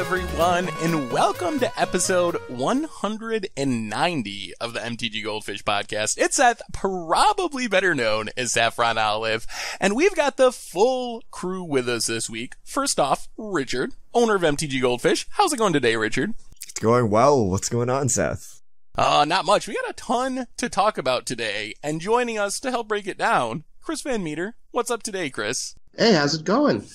everyone, and welcome to episode 190 of the MTG Goldfish podcast. It's Seth, probably better known as Saffron Olive, and we've got the full crew with us this week. First off, Richard, owner of MTG Goldfish. How's it going today, Richard? It's going well. What's going on, Seth? Not much. We got a ton to talk about today, and joining us to help break it down, Chris Van Meter. What's up today, Chris? Hey, how's it going?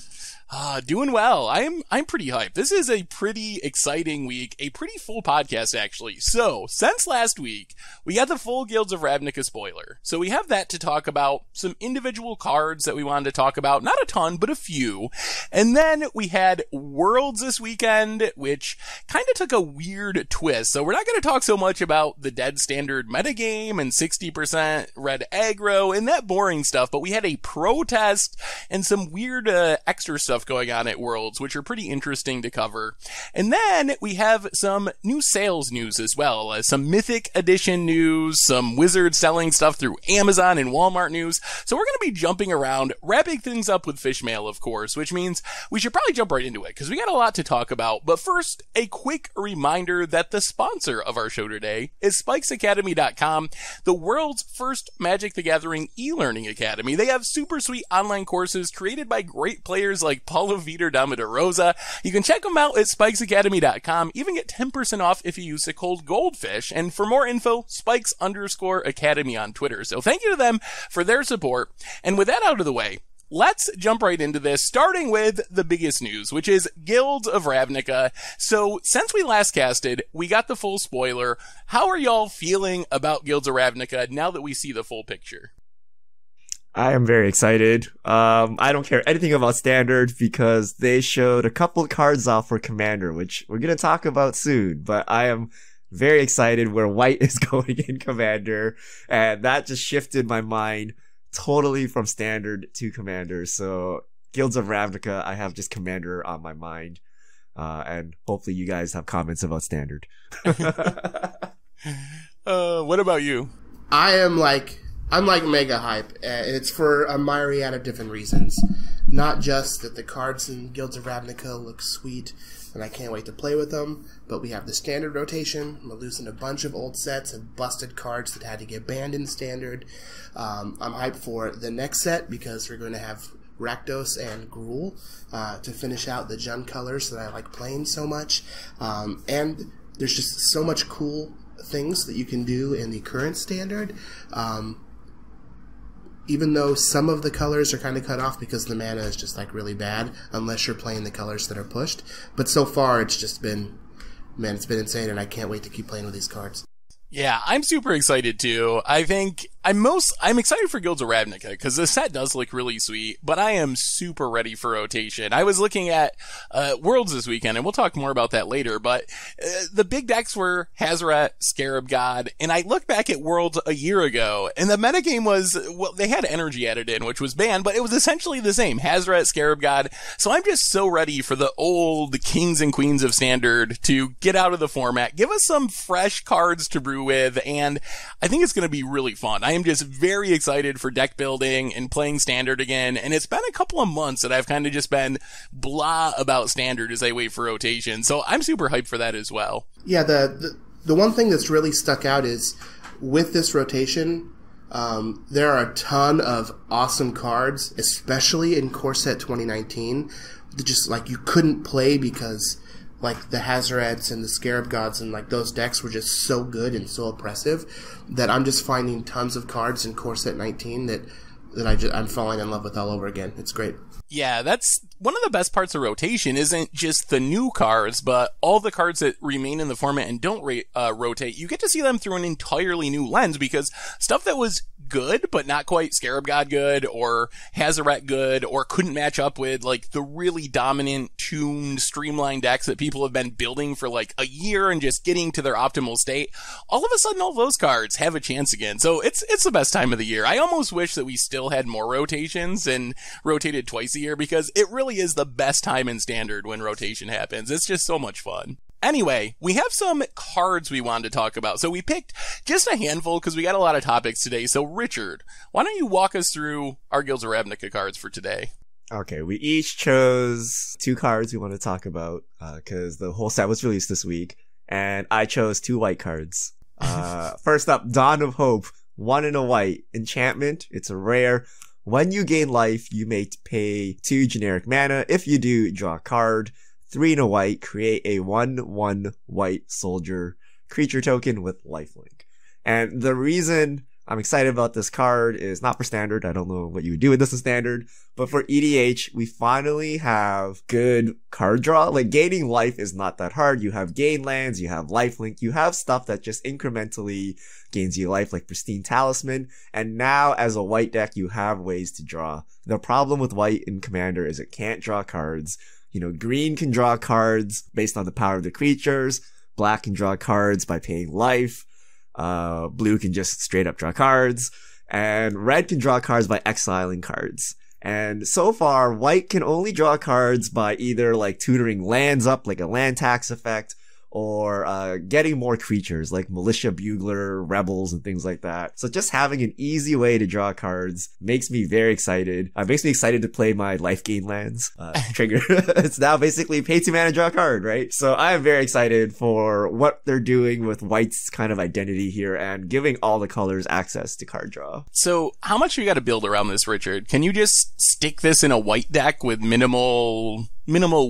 Doing well. I'm pretty hyped. This is a pretty exciting week, a pretty full podcast actually. So, since last week, we got the full Gills of Ravnica spoiler. So we have that to talk about, some individual cards that we wanted to talk about, not a ton, but a few. And then we had Worlds this weekend, which kind of took a weird twist. So we're not going to talk so much about the dead standard metagame and 60% red aggro and that boring stuff, but we had a protest and some weird extra stuff going on at Worlds, which are pretty interesting to cover. And then we have some new sales news as well, some Mythic Edition news, some Wizards selling stuff through Amazon and Walmart news. So we're going to be jumping around, wrapping things up with fish mail, of course, which means we should probably jump right into it because we got a lot to talk about. But first, a quick reminder that the sponsor of our show today is spikesacademy.com, the world's first Magic the Gathering e-learning academy. They have super sweet online courses created by great players like Paulo Vitor Damarosa. You can check them out at spikesacademy.com. Even get 10% off if you use the code GOLDFISH. And for more info, spikes_academy on Twitter. So thank you to them for their support. And with that out of the way, let's jump right into this, starting with the biggest news, which is Gills of Ravnica. So since we last casted, we got the full spoiler. How are y'all feeling about Gills of Ravnica now that we see the full picture? I am very excited. I don't care anything about Standard because they showed a couple of cards off for Commander, which we're going to talk about soon, but I am very excited where White is going in Commander, and that just shifted my mind totally from Standard to Commander. So Guilds of Ravnica, I have just Commander on my mind, and hopefully you guys have comments about Standard. What about you? I'm mega hype, and it's for a myriad of different reasons. Not just that the cards in Guilds of Ravnica look sweet, and I can't wait to play with them, but we have the Standard rotation. I'm losing a bunch of old sets and busted cards that had to get banned in Standard. I'm hyped for the next set because we're going to have Rakdos and Gruul to finish out the Jund colors that I like playing so much. And there's just so much cool things that you can do in the current Standard. Even though some of the colors are kind of cut off because the mana is just like really bad unless you're playing the colors that are pushed. But so far it's just been, man, it's been insane, and I can't wait to keep playing with these cards. Yeah, I'm super excited too. I think I'm excited for Guilds of Ravnica because the set does look really sweet, but I am super ready for rotation. I was looking at Worlds this weekend, and we'll talk more about that later, but the big decks were Hazoret, Scarab God, and I look back at Worlds a year ago, and the metagame was, well, they had energy added in, which was banned, but it was essentially the same, Hazoret, Scarab God, so I'm just so ready for the old kings and queens of Standard to get out of the format, give us some fresh cards to brew with, and I think it's going to be really fun. I am just very excited for deck building and playing Standard again, and it's been a couple of months that I've kind of just been blah about Standard as I wait for rotation, so I'm super hyped for that as well. Yeah, the one thing that's really stuck out is with this rotation, there are a ton of awesome cards, especially in Core Set 2019, that just like you couldn't play because like the Hazarets and the Scarab Gods and like those decks were just so good and so oppressive that I'm just finding tons of cards in Core Set 19 that I'm falling in love with all over again. It's great. Yeah, that's one of the best parts of rotation isn't just the new cards, but all the cards that remain in the format and don't rotate. You get to see them through an entirely new lens because stuff that was good, but not quite Scarab God good or Hazoret good or couldn't match up with like the really dominant tuned streamlined decks that people have been building for like a year and just getting to their optimal state. All of a sudden all those cards have a chance again. So it's the best time of the year. I almost wish that we still had more rotations and rotated twice a year because it really is the best time in Standard when rotation happens. It's just so much fun. Anyway, we have some cards we wanted to talk about. So we picked just a handful because we got a lot of topics today. So Richard, why don't you walk us through our Guilds of Ravnica cards for today? Okay, we each chose 2 cards we want to talk about, because the whole set was released this week, and I chose 2 white cards. First up, Dawn of Hope, 1 in a white. Enchantment, it's a rare. When you gain life, you may pay 2 generic mana. If you do, draw a card. 3 in a white, create a 1/1 white soldier creature token with lifelink. And the reason I'm excited about this card is not for standard. I don't know what you would do with this in standard, but for EDH, we finally have good card draw. Like, gaining life is not that hard. You have gain lands, you have lifelink, you have stuff that just incrementally gains you life, like Pristine Talisman. And now, as a white deck, you have ways to draw. The problem with white in Commander is it can't draw cards. You know, green can draw cards based on the power of the creatures. Black can draw cards by paying life. Blue can just straight up draw cards, and red can draw cards by exiling cards. And so far, white can only draw cards by either like tutoring lands up, like a land tax effect, or getting more creatures like Militia Bugler, Rebels, and things like that. So just having an easy way to draw cards makes me very excited. Makes me excited to play my life gain lands. Trigger. It's now basically pay 2 mana, draw a card, right? So I am very excited for what they're doing with white's kind of identity here and giving all the colors access to card draw. So how much you got to build around this, Richard? Can you just stick this in a white deck with minimal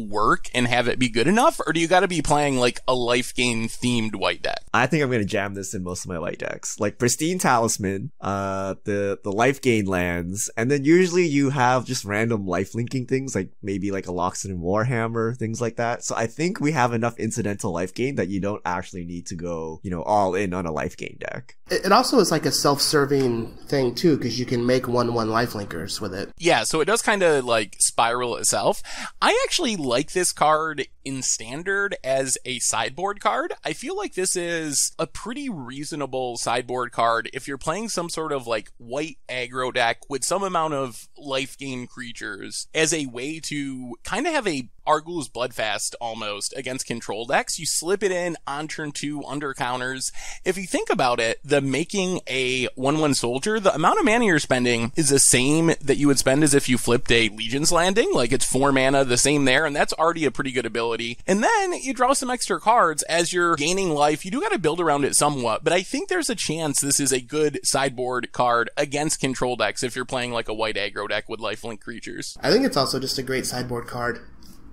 work and have it be good enough, or do you got to be playing like a life gain themed white deck? I think I'm going to jam this in most of my white decks, like Pristine Talisman, the life gain lands, and then usually you have just random life linking things, like maybe like a Loxodon and Warhammer, things like that. So I think we have enough incidental life gain that you don't actually need to go, you know, all in on a life gain deck. It also is like a self-serving thing too, because you can make 1/1 life linkers with it. Yeah, so it does kind of like spiral itself. I actually like this card in standard as a sideboard card. I feel like this is a pretty reasonable sideboard card if you're playing some sort of like white aggro deck with some amount of life gain creatures as a way to kind of have a Argul's Bloodfast almost against control decks. You slip it in on turn 2 under counters. If you think about it, the making a 1/1 soldier, the amount of mana you're spending is the same that you would spend as if you flipped a Legion's Landing. Like, it's 4 mana, the same there, and that's already a pretty good ability. And then you draw some extra cards as you're gaining life. You do got to build around it somewhat, but I think there's a chance this is a good sideboard card against control decks if you're playing like a white aggro deck with lifelink creatures. I think it's also just a great sideboard card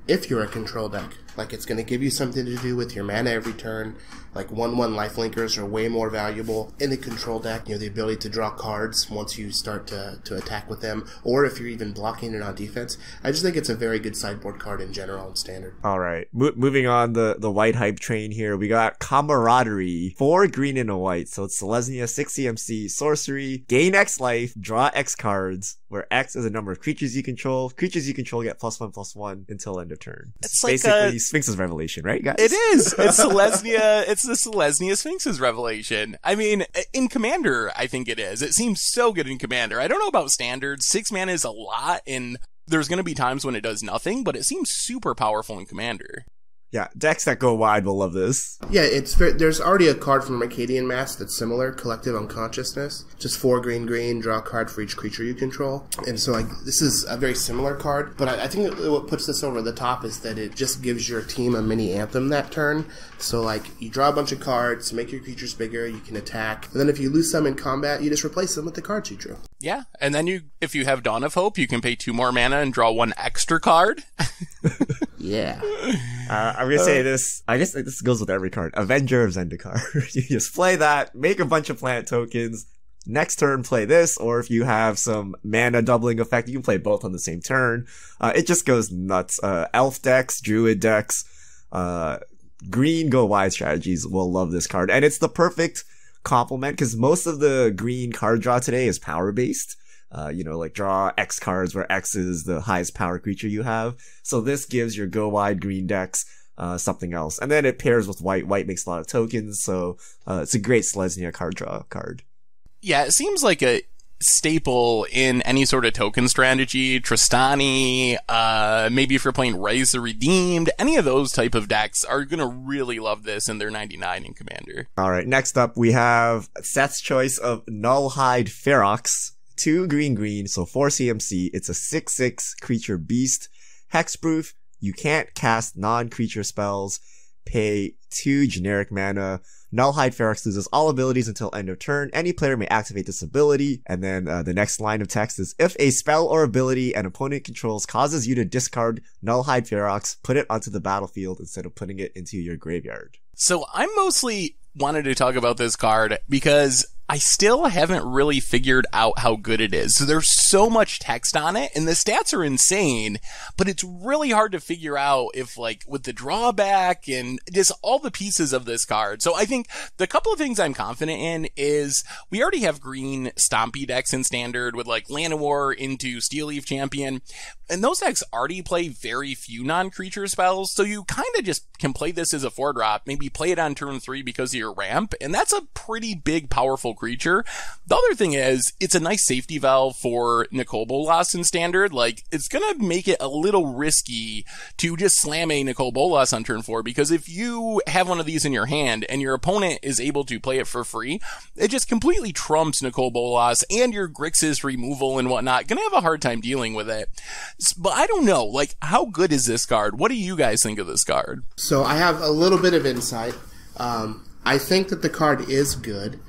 if you're a control deck. Like, it's going to give you something to do with your mana every turn. Like, 1/1 lifelinkers are way more valuable in the control deck. You know, the ability to draw cards once you start to attack with them, or if you're even blocking it on defense. I just think it's a very good sideboard card in general and standard. All right, moving on the white hype train here. We got Camaraderie, 4 green and a white. So it's Selesnya, 6 CMC, sorcery, gain X life, draw X cards, where X is the number of creatures you control. Creatures you control get +1/+1 until end of turn. It's like basically Sphinx's Revelation, right, guys? It is. It's Selesnya. It's the Selesnya Sphinx's Revelation. I mean, in Commander, I think it is. It seems so good in Commander. I don't know about Standard. 6 mana is a lot, and there's going to be times when it does nothing, but it seems super powerful in Commander. Yeah, decks that go wide will love this. Yeah, there's already a card from Arcadian Mask that's similar, Collective Unconsciousness. Just 4 green, draw a card for each creature you control. And so, like, this is a very similar card, but I think what puts this over the top is that it just gives your team a mini anthem that turn. So, like, you draw a bunch of cards, make your creatures bigger, you can attack, and then if you lose some in combat, you just replace them with the cards you drew. Yeah, and then if you have Dawn of Hope, you can pay 2 more mana and draw 1 extra card. Yeah. I'm gonna say this. I guess this goes with every card. Avenger of Zendikar. You just play that, make a bunch of planet tokens. Next turn, play this, or if you have some mana doubling effect, you can play both on the same turn. It just goes nuts. Elf decks, Druid decks, green go wide strategies will love this card, and it's the perfect complement because most of the green card draw today is power based. You know, like draw X cards where X is the highest power creature you have. So this gives your go wide green decks something else. And then it pairs with white. White makes a lot of tokens, so it's a great Selesnya card draw card. Yeah, it seems like a staple in any sort of token strategy. Tristani, maybe if you're playing Rise the Redeemed, any of those type of decks are gonna really love this in their 99 in Commander. Alright, next up we have Seth's choice of Nullhide Ferox. 2 green, so 4 CMC. It's a 6/6 creature beast. Hexproof. You can't cast non-creature spells. Pay 2 generic mana. Nullhide Ferox loses all abilities until end of turn. Any player may activate this ability. And then the next line of text is, if a spell or ability an opponent controls causes you to discard Nullhide Ferox, put it onto the battlefield instead of putting it into your graveyard. So I mostly wanted to talk about this card because I still haven't really figured out how good it is. So there's so much text on it and the stats are insane, but it's really hard to figure out if, like, with the drawback and just all the pieces of this card. So I think the couple of things I'm confident in is we already have green stompy decks in standard with like Llanowar into Steel Leaf Champion. And those decks already play very few non-creature spells. So you kind of just can play this as a 4-drop, maybe play it on turn 3 because of your ramp. And that's a pretty big, powerful creature. The other thing is, it's a nice safety valve for Nicol Bolas in standard. Like, it's gonna make it a little risky to just slam a Nicol Bolas on turn 4, because if you have one of these in your hand and your opponent is able to play it for free, it just completely trumps Nicol Bolas and your Grixis removal and whatnot. Gonna have a hard time dealing with it. But I don't know, like, how good is this card? What do you guys think of this card? So I have a little bit of insight. I think that the card is good.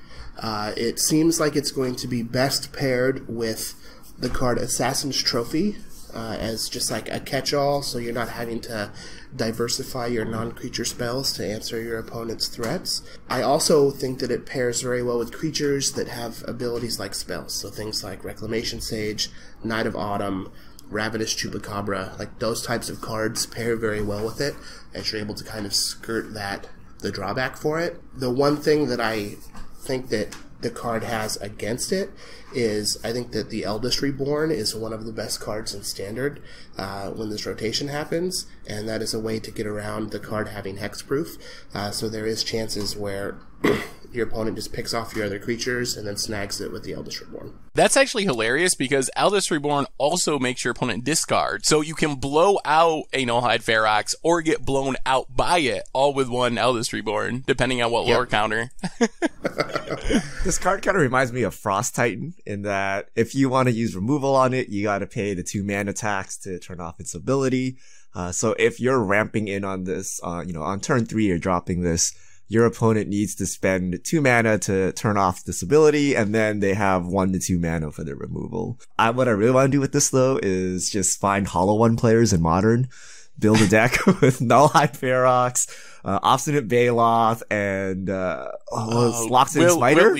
It seems like it's going to be best paired with the card Assassin's Trophy as just like a catch-all, so you're not having to diversify your non-creature spells to answer your opponent's threats. I also think that it pairs very well with creatures that have abilities like spells, so things like Reclamation Sage, Knight of Autumn, Ravenous Chupacabra, like those types of cards pair very well with it, as you're able to kind of skirt the drawback for it. The one thing that I think that the card has against it is, I think that the Eldest Reborn is one of the best cards in Standard when this rotation happens, and that is a way to get around the card having hexproof. So there is chances where your opponent just picks off your other creatures and then snags it with the Eldest Reborn. That's actually hilarious because Eldest Reborn also makes your opponent discard. So you can blow out a Nullhide Ferox or get blown out by it, all with one Eldest Reborn, depending on what lore counter. This card kind of reminds me of Frost Titan in that if you want to use removal on it, you got to pay the 2 mana tax to turn off its ability. So if you're ramping in on this, on turn 3 you're dropping this, your opponent needs to spend 2 mana to turn off this ability, and then they have 1 to 2 mana for their removal. What I really want to do with this, though, is just find Hollow One players in Modern, build a deck with Nullhide Ferox, Obstinate Baloth, and Loxodon Smiter?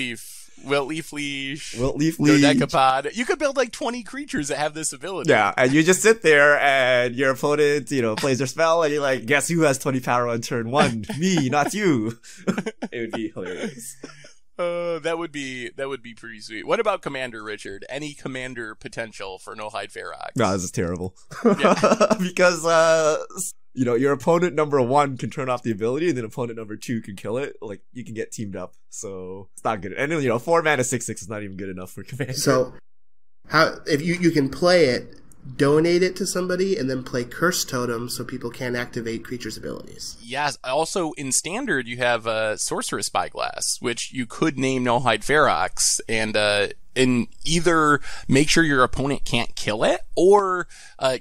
Wiltleaf Leash, Dodecapod. You could build like 20 creatures that have this ability. Yeah, and you just sit there and your opponent, plays their spell and you're like, guess who has 20 power on turn 1? Me, not you. It would be hilarious. That would be pretty sweet. What about Commander, Richard? Any Commander potential for Nullhide Ferox? No, this is terrible. Yeah. Because, your opponent number 1 can turn off the ability, and then opponent number 2 can kill it. Like, you can get teamed up, so it's not good. And 4 mana 6/6 is not even good enough for Commander. So, if you can play it, donate it to somebody, and then play Curse Totem so people can't activate creatures' abilities. Yes. Also, in Standard, you have Sorcerous Spyglass, which you could name Nullhide Ferox, and either make sure your opponent can't kill it, or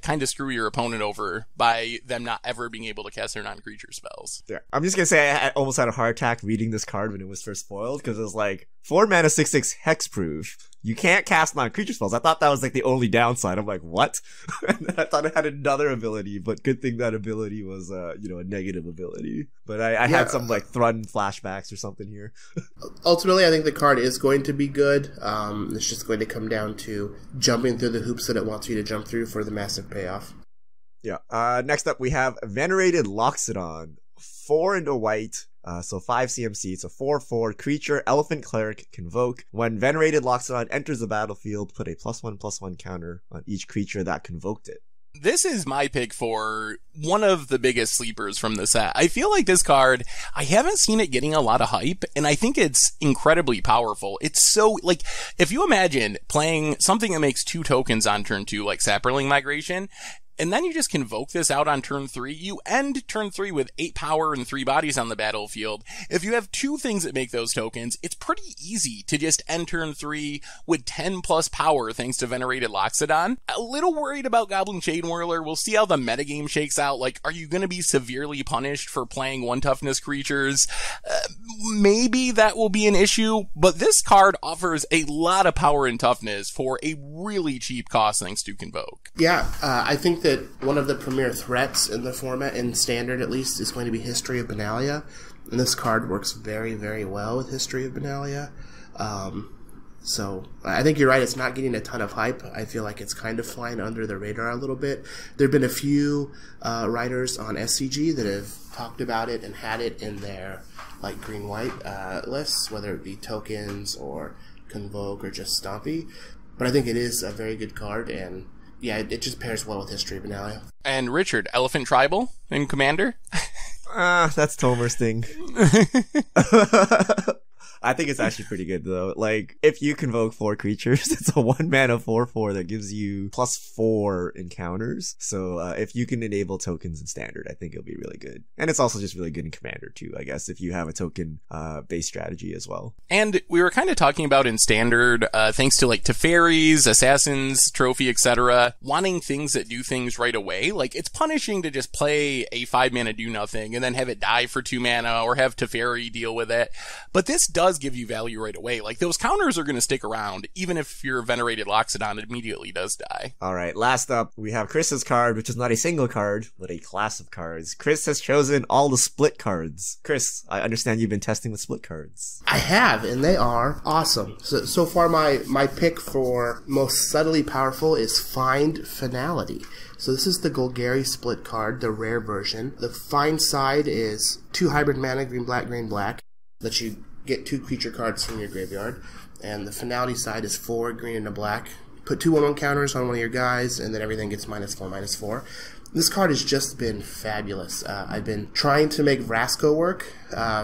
kind of screw your opponent over by them not ever being able to cast their non-creature spells. Yeah, I'm just gonna say I almost had a heart attack reading this card when it was first spoiled, because it was like, 4 mana 6/6 hexproof. You can't cast non-creature spells. I thought that was like the only downside. I'm like, what? And I thought it had another ability, but good thing that ability was, a negative ability. But I had some like Thrun flashbacks or something here. Ultimately, I think the card is going to be good. It's just going to come down to jumping through the hoops that it wants you to jump through for the massive payoff. Yeah. Next up, we have Venerated Loxodon. 4 into white. So 5 CMC. It's a 4/4 creature. Elephant Cleric. Convoke. When Venerated Loxodon enters the battlefield, put a +1/+1 counter on each creature that convoked it. This is my pick for one of the biggest sleepers from the set. I feel like this card, I haven't seen it getting a lot of hype, and I think it's incredibly powerful. It's so, like, if you imagine playing something that makes 2 tokens on turn 2, like Saproling Migration, and then you just convoke this out on turn 3. You end turn 3 with 8 power and 3 bodies on the battlefield. If you have 2 things that make those tokens, it's pretty easy to just end turn 3 with 10 plus power thanks to Venerated Loxodon. A little worried about Goblin Chain Whirler. We'll see how the metagame shakes out. Like, are you going to be severely punished for playing 1 toughness creatures? Maybe that will be an issue, but this card offers a lot of power and toughness for a really cheap cost thanks to Convoke. Yeah, I think that one of the premier threats in the format, in Standard at least, is going to be History of Benalia, and this card works very, very well with History of Benalia. So I think you're right, it's not getting a ton of hype. I feel like it's kind of flying under the radar a little bit. There have been a few writers on SCG that have talked about it and had it in their like green-white lists, whether it be tokens or Convoke or just Stompy. But I think it is a very good card, and yeah, it just pairs well with History of Benalia. And Richard, Elephant Tribal in Commander? That's Tomer's thing. I think it's actually pretty good, though. Like, if you convoke 4 creatures, it's a 1-mana 4/4 that gives you +4 encounters. So, if you can enable tokens in Standard, I think it'll be really good. And it's also just really good in Commander, too, I guess, if you have a token based strategy as well. And we were kind of talking about in Standard, thanks to, like, Teferis, Assassins, Trophy, etc., wanting things that do things right away. Like, it's punishing to just play a 5-mana do-nothing and then have it die for 2 mana or have Teferi deal with it. But this does give you value right away. Like, those counters are going to stick around, even if your Venerated Loxodon immediately does die. Alright, last up, we have Chris's card, which is not a single card, but a class of cards. Chris has chosen all the split cards. Chris, I understand you've been testing the split cards. I have, and they are awesome. So far, my pick for most subtly powerful is Find Finality. So this is the Golgari split card, the rare version. The Find side is 2 hybrid mana, green, black, that you get 2 creature cards from your graveyard. And the Finality side is 4 green and a black. Put 2 1/1 counters on one of your guys, and then everything gets -4/-4. This card has just been fabulous. I've been trying to make Vrasko work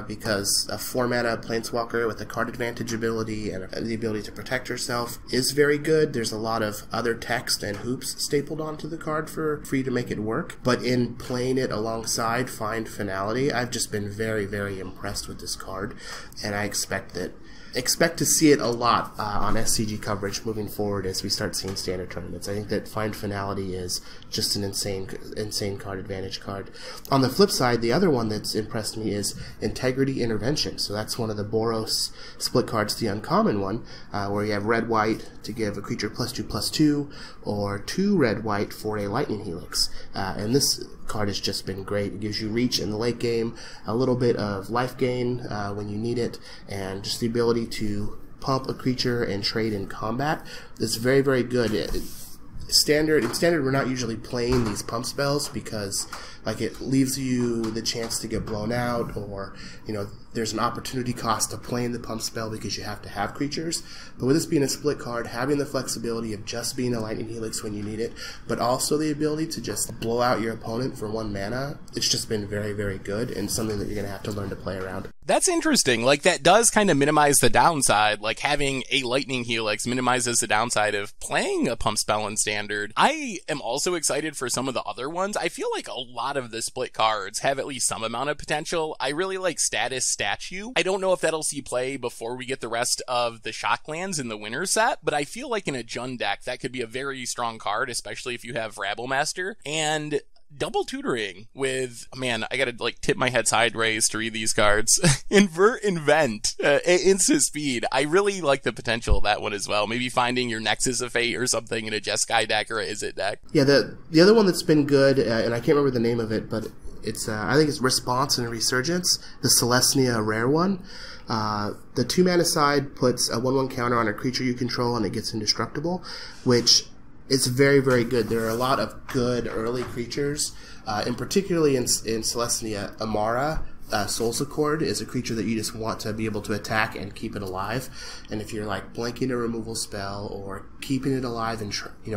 because a 4-mana Planeswalker with a card advantage ability and the ability to protect herself is very good. There's a lot of other text and hoops stapled onto the card for you to make it work. But in playing it alongside Find Finality, I've just been very, very impressed with this card, and I expect to see it a lot on SCG coverage moving forward as we start seeing Standard tournaments. I think that Find Finality is just an insane card advantage card. On the flip side, the other one that's impressed me is Integrity Intervention. So that's one of the Boros split cards, the uncommon one, where you have red-white to give a creature +2/+2, or 2 red-white for a Lightning Helix. And this card has just been great. It gives you reach in the late game, a little bit of life gain when you need it, and just the ability to pump a creature and trade in combat. It's very, very good. In Standard, we're not usually playing these pump spells because like it leaves you the chance to get blown out, or there's an opportunity cost to playing the pump spell because you have to have creatures. But with this being a split card, having the flexibility of just being a Lightning Helix when you need it, but also the ability to just blow out your opponent for 1 mana, it's just been very, very good, and something that you're going to have to learn to play around. That's interesting. Like, that does kind of minimize the downside. Like, having a Lightning Helix minimizes the downside of playing a pump spell in Standard. I am also excited for some of the other ones. I feel like a lot of the split cards have at least some amount of potential. I really like Status Statue. I don't know if that'll see play before we get the rest of the Shocklands in the winter set, but I feel like in a Jund deck, that could be a very strong card, especially if you have Rabblemaster. And Double Tutoring with, man, I gotta like tip my head sideways to read these cards. Invert, Invent, Instant Speed. I really like the potential of that one as well. Maybe finding your Nexus of Fate or something in a Jeskai deck or a Izzet deck. Yeah, the other one that's been good, and I can't remember the name of it, but it's I think it's Response and Resurgence, the Celestia rare one. The 2-mana side puts a 1/1 counter on a creature you control and it gets indestructible, which is very, very good. There are a lot of good early creatures, and particularly in Celestia, Amara, Soul's Accord is a creature that you just want to be able to attack and keep it alive. And if you're like blanking a removal spell or keeping it alive and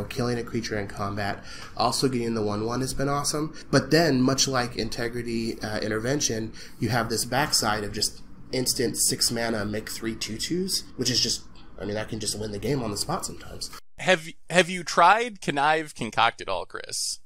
killing a creature in combat, also getting the 1/1 has been awesome. But then, much like Integrity Intervention, you have this backside of just instant 6 mana make 3 2/2s, which is just, I mean, that can just win the game on the spot sometimes. Have you tried Connive Concoct It All, Chris?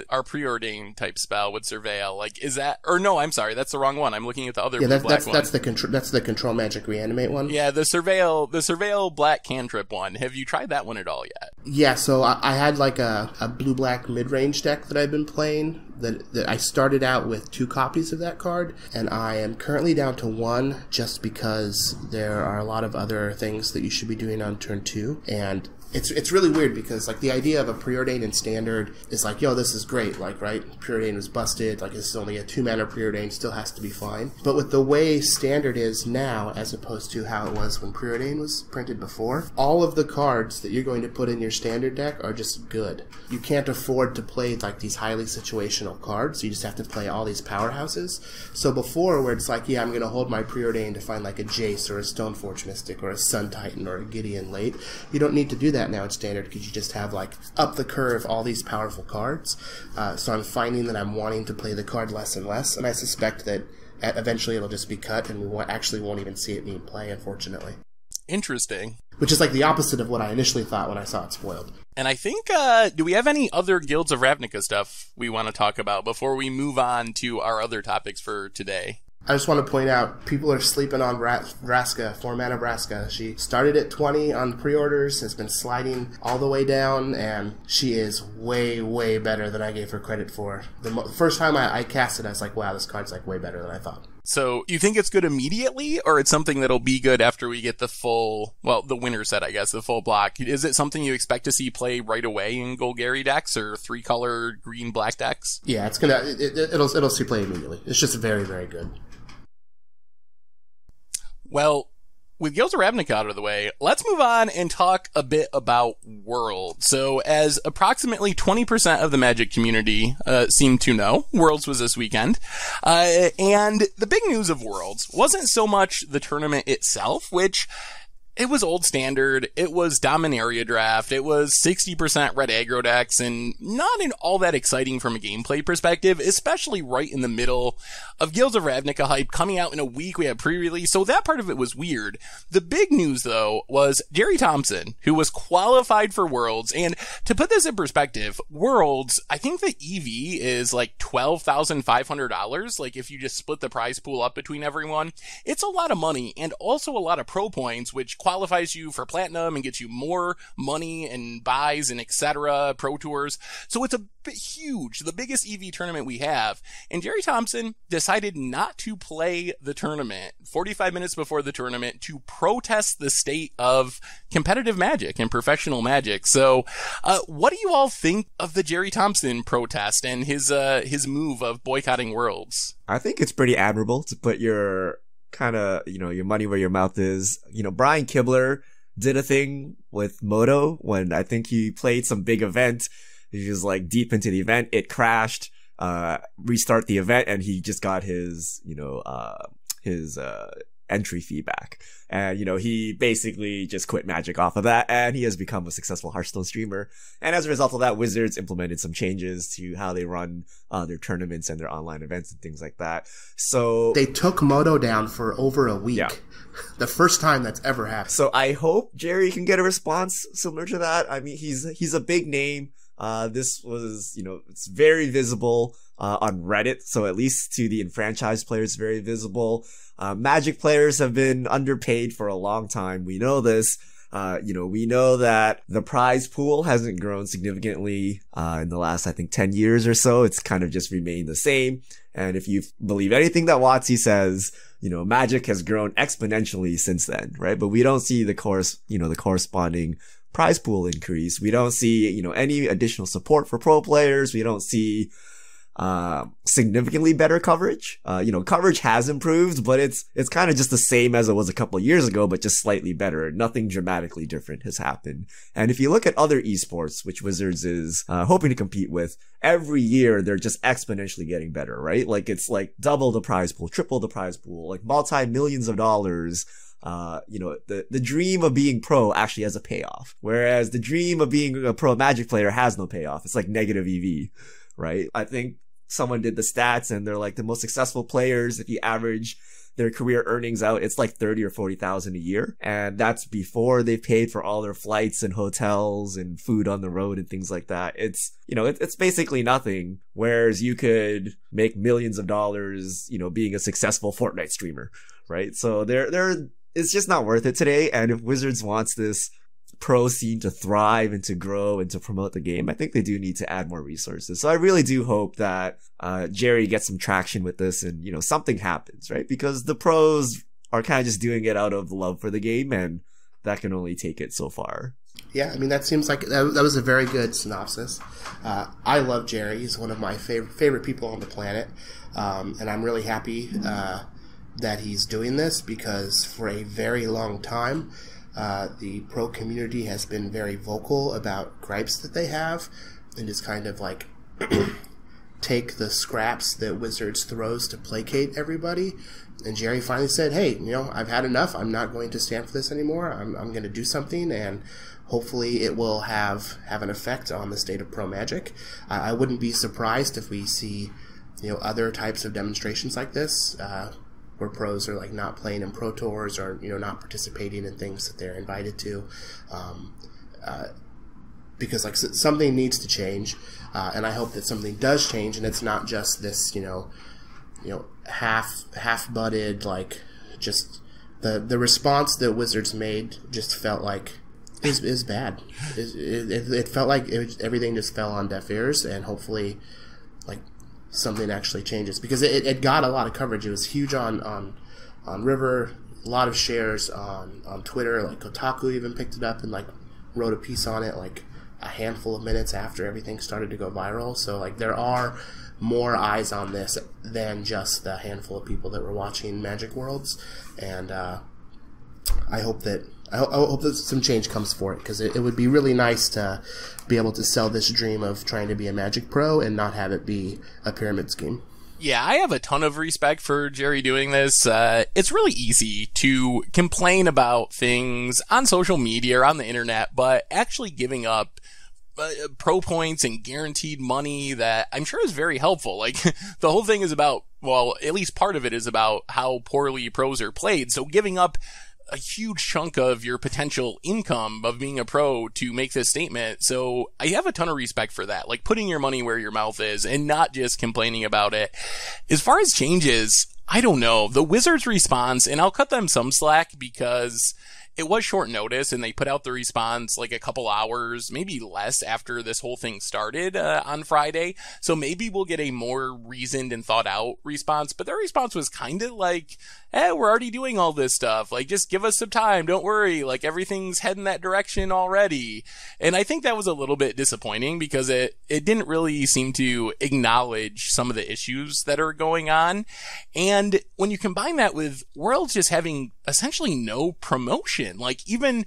Our preordained type spell with Surveil. Like, is that, or no, I'm sorry, that's the wrong one. I'm looking at the other black one. That's the control magic reanimate one. Yeah, the Surveil black cantrip one. Have you tried that one at all yet? Yeah, so I had like a blue-black mid-range deck that I've been playing that I started out with 2 copies of that card, and I am currently down to 1 just because there are a lot of other things that you should be doing on turn 2, and it's really weird because, like, the idea of a preordain in standard is like, yo, this is great, like, right? Preordain was busted, like, this is only a 2-mana preordain, still has to be fine. But with the way standard is now, as opposed to how it was when preordain was printed before, all of the cards that you're going to put in your standard deck are just good. You can't afford to play, like, these highly situational cards, you just have to play all these powerhouses. So before, where it's like, yeah, I'm going to hold my preordain to find, like, a Jace or a Stoneforge Mystic or a Sun Titan or a Gideon late, you don't need to do that now in standard because you just have, like, up the curve all these powerful cards. So I'm finding that I'm wanting to play the card less and less, and I suspect that eventually it'll just be cut and we won't even see it being play, unfortunately. Interesting. Which is like the opposite of what I initially thought when I saw it spoiled. And I think, do we have any other Guilds of Ravnica stuff we want to talk about before we move on to our other topics for today? I just want to point out, people are sleeping on Vraska, 4-mana Vraska. She started at 20 on pre-orders, has been sliding all the way down, and she is way, way better than I gave her credit for. The first time I cast it, I was like, wow, this card's like way better than I thought. So, you think it's good immediately, or it's something that'll be good after we get the full, well, the winter set, I guess, the full block? Is it something you expect to see play right away in Golgari decks, or 3-color green-black decks? Yeah, it'll see play immediately. It's just very, very good. Well, with Gills of Ravnica out of the way, let's move on and talk a bit about Worlds. So, as approximately 20% of the Magic community seem to know, Worlds was this weekend. And the big news of Worlds wasn't so much the tournament itself, which it was old standard, it was Dominaria draft, it was 60% red aggro decks, and not all that exciting from a gameplay perspective, especially right in the middle of Guilds of Ravnica hype coming out in a week. We had pre-release, so that part of it was weird. The big news, though, was Jerry Thompson, who was qualified for Worlds, and to put this in perspective, Worlds, I think the EV is like $12,500, like if you just split the prize pool up between everyone. It's a lot of money, and also a lot of pro points, which qualifies you for platinum and gets you more money and buys and etc. Pro tours. So it's a bit huge, the biggest EV tournament we have. And Jerry Thompson decided not to play the tournament 45 minutes before the tournament to protest the state of competitive Magic and professional Magic. So, what do you all think of the Jerry Thompson protest and his move of boycotting Worlds? I think it's pretty admirable to put your kind of, your money where your mouth is. Brian Kibler did a thing with Moto when I think he played some big event. He was like deep into the event. It crashed, restart the event, and he just got his entry fee back. And, he basically just quit Magic off of that, and he has become a successful Hearthstone streamer. And as a result of that, Wizards implemented some changes to how they run their tournaments and their online events and things like that. So they took Moto down for over a week. Yeah. The first time that's ever happened. So I hope Jerry can get a response similar to that. I mean, he's a big name. This was, it's very visible on Reddit, so at least to the enfranchised players, very visible. Magic players have been underpaid for a long time. We know this. We know that the prize pool hasn't grown significantly in the last, I think, 10 years or so. It's kind of just remained the same. And if you believe anything that WotC says, Magic has grown exponentially since then, right? But we don't see the corresponding prize pool increase. We don't see, any additional support for pro players. We don't see significantly better coverage. Coverage has improved, but it's kind of just the same as it was a couple of years ago, but just slightly better. Nothing dramatically different has happened. And if you look at other esports, which Wizards is hoping to compete with, every year they're just exponentially getting better, right? Like it's like double the prize pool, triple the prize pool, like multi-millions of dollars. The dream of being pro actually has a payoff, whereas the dream of being a pro Magic player has no payoff. It's like negative EV, right? I think someone did the stats and they're like the most successful players, if you average their career earnings out, it's like 30 or 40,000 a year. And that's before they've paid for all their flights and hotels and food on the road and things like that. It's, you know, it's basically nothing. Whereas you could make millions of dollars, you know, being a successful Fortnite streamer, right? So it's just not worth it today. And if Wizards wants this pro scene to thrive and to grow and to promote the game, I think they do need to add more resources. So I really do hope that Jerry gets some traction with this and, you know, something happens, right? Because the pros are kind of just doing it out of love for the game, and that can only take it so far. Yeah, I mean, that seems like that was a very good synopsis. I love Jerry. He's one of my favorite people on the planet, and I'm really happy that he's doing this, because for a very long time, the pro community has been very vocal about gripes that they have, and just kind of like take the scraps that Wizards throws to placate everybody. And Jerry finally said, hey, you know, I've had enough. I'm not going to stand for this anymore. I'm going to do something, and hopefully it will have an effect on the state of pro Magic. I wouldn't be surprised if we see, you know, other types of demonstrations like this, where pros are like not playing in pro tours, or, you know, not participating in things that they're invited to, because like something needs to change, and I hope that something does change, and it's not just this, you know, half-butted, like, just the response that Wizards made just felt like is bad. It felt like everything just fell on deaf ears, and hopefully, like, something actually changes, because it got a lot of coverage. It was huge on River, a lot of shares on Twitter. Like Kotaku even picked it up and like wrote a piece on it like a handful of minutes after everything started to go viral. So like there are more eyes on this than just the handful of people that were watching Magic Worlds, and I hope that some change comes for it, because it would be really nice to be able to sell this dream of trying to be a Magic pro and not have it be a pyramid scheme. Yeah, I have a ton of respect for Jerry doing this. It's really easy to complain about things on social media or on the internet, but actually giving up pro points and guaranteed money, that I'm sure is very helpful. Like, the whole thing is about, well, at least part of it is about how poorly pros are played. So giving up a huge chunk of your potential income of being a pro to make this statement. So I have a ton of respect for that. Like, putting your money where your mouth is and not just complaining about it. As far as changes, I don't know. The Wizards' response, and I'll cut them some slack because it was short notice, and they put out the response like a couple hours, maybe less, after this whole thing started on Friday. So maybe we'll get a more reasoned and thought out response. But their response was kind of like, we're already doing all this stuff. Like, just give us some time. Don't worry. Like, everything's heading that direction already. And I think that was a little bit disappointing, because it didn't really seem to acknowledge some of the issues that are going on. And when you combine that with Worlds just having essentially no promotion, like even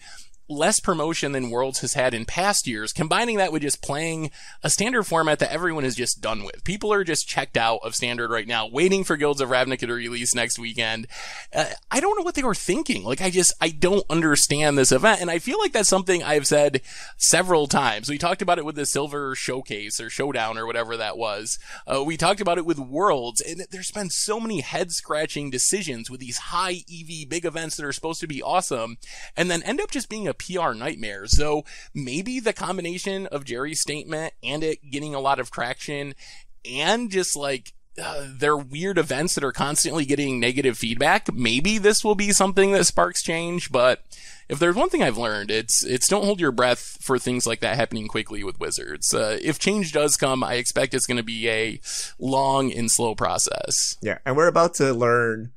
less promotion than Worlds has had in past years, combining that with just playing a standard format that everyone is just done with. People are just checked out of standard right now, waiting for Guilds of Ravnica to release next weekend. I don't know what they were thinking. Like, I don't understand this event. And I feel like that's something I've said several times. We talked about it with the Silver Showcase or Showdown or whatever that was. We talked about it with Worlds, and there's been so many head-scratching decisions with these high EV big events that are supposed to be awesome, and then end up just being a PR nightmare. So maybe the combination of Jerry's statement and it getting a lot of traction, and just like their weird events that are constantly getting negative feedback, maybe this will be something that sparks change. But if there's one thing I've learned, it's don't hold your breath for things like that happening quickly with Wizards. If change does come, I expect it's going to be a long and slow process. Yeah, and we're about to learn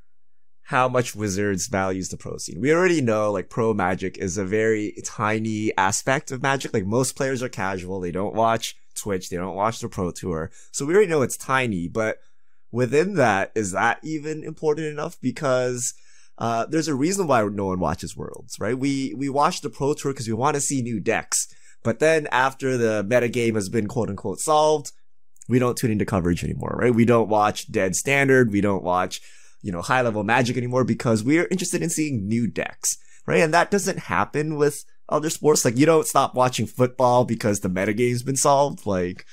how much Wizards values the pro scene. We already know, like, pro Magic is a very tiny aspect of Magic. Like, most players are casual. They don't watch Twitch. They don't watch the Pro Tour. So we already know it's tiny, but within that, is that even important enough? Because there's a reason why no one watches Worlds, right? We watch the Pro Tour because we want to see new decks. But then after the metagame has been quote unquote solved, we don't tune into coverage anymore, right? We don't watch Dead Standard. We don't watch, you know, high level Magic anymore, because we're interested in seeing new decks, right? And that doesn't happen with other sports. Like, you don't stop watching football because the metagame's been solved. Like,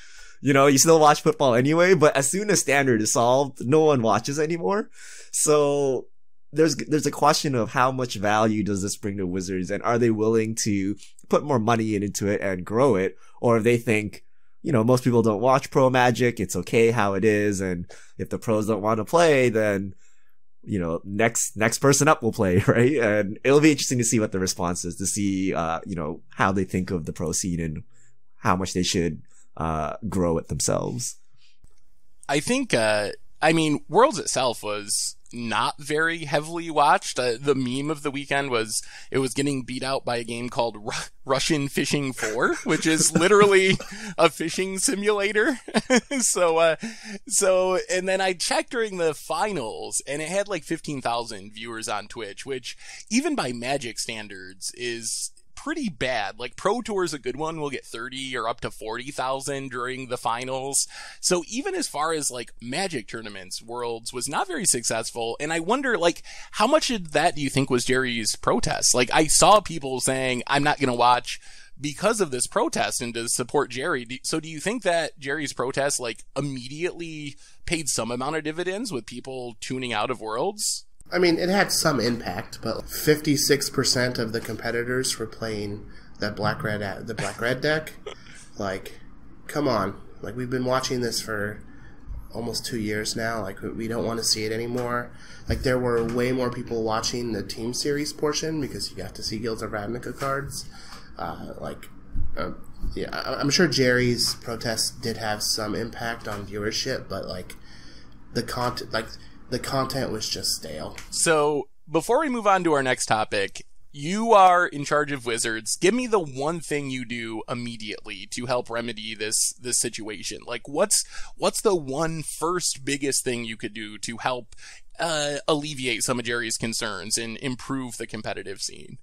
You know, you still watch football anyway, but as soon as standard is solved, no one watches anymore. So there's a question of how much value does this bring to Wizards, and are they willing to put more money into it and grow it, or if they think, you know, most people don't watch pro Magic, it's okay how it is, and if the pros don't want to play, then, you know, next person up will play, right? And it'll be interesting to see what the response is, to see, you know, how they think of the pro scene and how much they should grow it themselves. I think, I mean, Worlds itself was not very heavily watched. The meme of the weekend was it was getting beat out by a game called Russian Fishing 4, which is literally a fishing simulator. So, and then I checked during the finals and it had like 15,000 viewers on Twitch, which even by Magic standards is pretty bad. Like Pro Tour is a good one. We'll get 30 or up to 40,000 during the finals. So even as far as like Magic tournaments, Worlds was not very successful. And I wonder, like, how much of that do you think was Jerry's protest? Like, I saw people saying, I'm not going to watch because of this protest and to support Jerry. So do you think that Jerry's protest like immediately paid some amount of dividends with people tuning out of Worlds? I mean, it had some impact, but 56% of the competitors were playing the black-red deck. Like, come on. Like, we've been watching this for almost 2 years now. Like, we don't want to see it anymore. Like, there were way more people watching the Team Series portion because you got to see Gills of Ravnica cards. Yeah, I'm sure Jerry's protest did have some impact on viewership, but, like, the content was just stale. So, before we move on to our next topic, you are in charge of Wizards. Give me the one thing you do immediately to help remedy this situation. Like, what's the one first biggest thing you could do to help alleviate some of Jerry's concerns and improve the competitive scene?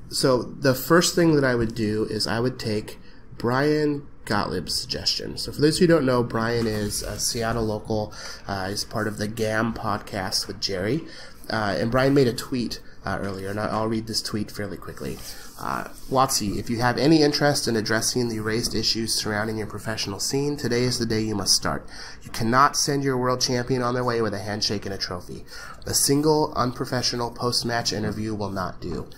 So, the first thing that I would do is I would take Brian Gottlieb's suggestion. So for those who don't know, Brian is a Seattle local. He's part of the GAM podcast with Jerry. And Brian made a tweet earlier, and I'll read this tweet fairly quickly. Watsy, if you have any interest in addressing the raised issues surrounding your professional scene, today is the day you must start. You cannot send your world champion on their way with a handshake and a trophy. A single unprofessional post-match interview will not do.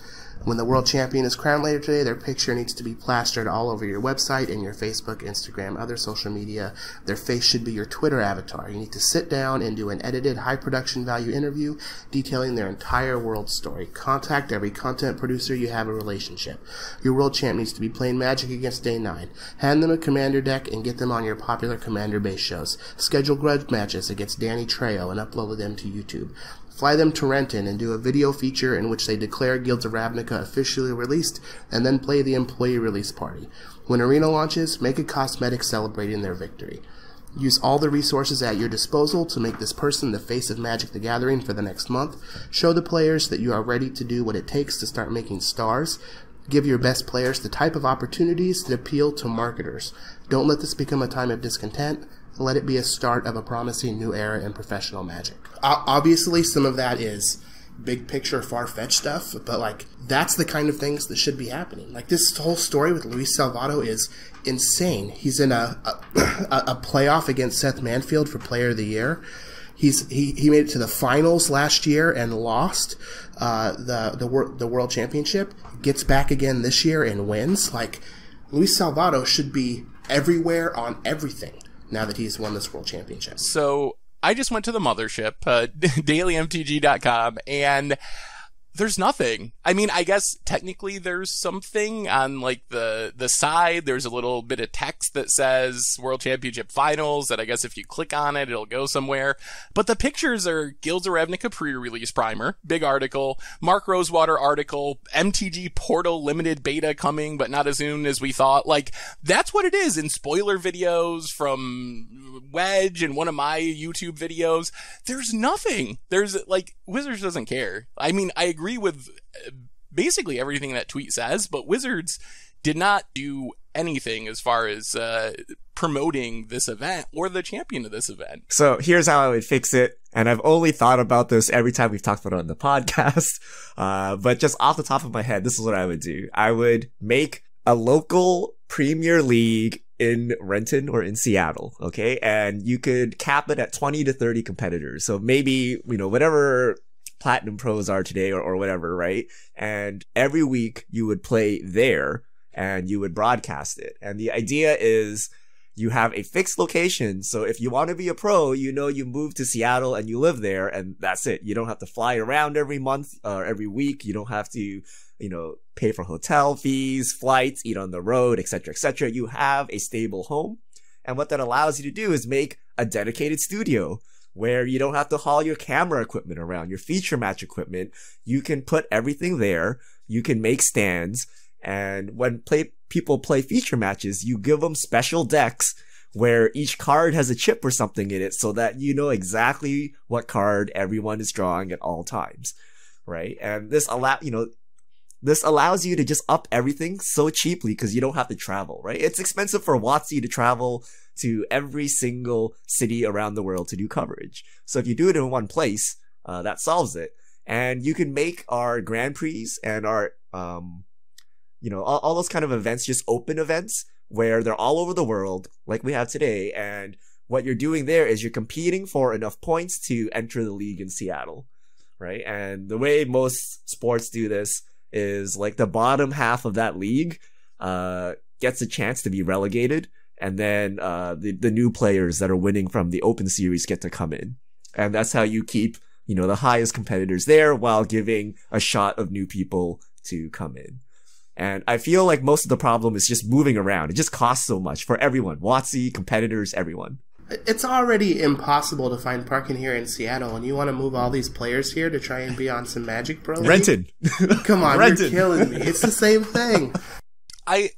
When the world champion is crowned later today, their picture needs to be plastered all over your website and your Facebook, Instagram, other social media. Their face should be your Twitter avatar. You need to sit down and do an edited, high production value interview detailing their entire world story. Contact every content producer you have a relationship. Your world champ needs to be playing Magic against Day 9. Hand them a commander deck and get them on your popular commander-based shows. Schedule grudge matches against Danny Trejo and upload them to YouTube. Fly them to Renton and do a video feature in which they declare Guilds of Ravnica officially released and then play the employee release party. When Arena launches, make a cosmetic celebrating their victory. Use all the resources at your disposal to make this person the face of Magic the Gathering for the next month. Show the players that you are ready to do what it takes to start making stars. Give your best players the type of opportunities that appeal to marketers. Don't let this become a time of discontent. Let it be a start of a promising new era in professional Magic. Obviously, some of that is big picture, far-fetched stuff, but like that's the kind of things that should be happening. Like this whole story with Luis Salvato is insane. He's in a playoff against Seth Manfield for Player of the Year. He made it to the finals last year and lost the World Championship. Gets back again this year and wins. Like Luis Salvato should be everywhere on everything now that he's won this World Championship. So I just went to the mothership, dailymtg.com, and there's nothing. I mean, I guess technically there's something on like the side. There's a little bit of text that says World Championship Finals that I guess if you click on it, it'll go somewhere. But the pictures are Guilds of Ravnica pre-release primer, big article, Mark Rosewater article, MTG Portal limited beta coming, but not as soon as we thought. Like, that's what it is in spoiler videos from Wedge and one of my YouTube videos. There's nothing. There's like, Wizards doesn't care. I mean, I agree with basically everything that tweet says, but Wizards did not do anything as far as promoting this event or the champion of this event. So here's how I would fix it. And I've only thought about this every time we've talked about it on the podcast. But just off the top of my head, this is what I would do. I would make a local Premier League in Renton or in Seattle, okay? And you could cap it at 20 to 30 competitors. So maybe, whatever Platinum Pros are today or whatever, right? And every week you would play there and you would broadcast it. And the idea is you have a fixed location. So if you want to be a pro, you move to Seattle and you live there and that's it. You don't have to fly around every month or every week. You don't have to, pay for hotel fees, flights, eat on the road, etc., etc. You have a stable home. And what that allows you to do is make a dedicated studio where you don't have to haul your camera equipment around, your feature match equipment. You can put everything there. You can make stands. And when people play feature matches, you give them special decks where each card has a chip or something in it so that you know exactly what card everyone is drawing at all times, right? And this allows you to just up everything so cheaply because you don't have to travel, right? It's expensive for WotC to travel to every single city around the world to do coverage. So if you do it in one place, that solves it. And you can make our Grand Prix and our all those kind of events just open events where they're all over the world like we have today. And what you're doing there is you're competing for enough points to enter the league in Seattle, right? And the way most sports do this is like the bottom half of that league gets a chance to be relegated. And then the new players that are winning from the open series get to come in. And that's how you keep, the highest competitors there while giving a shot of new people to come in. And I feel like most of the problem is just moving around. It just costs so much for everyone. WotC, competitors, everyone. It's already impossible to find parking here in Seattle, and you want to move all these players here to try and be on some Magic Pro League? Rented. Come on, Rented. You're killing me. It's the same thing. I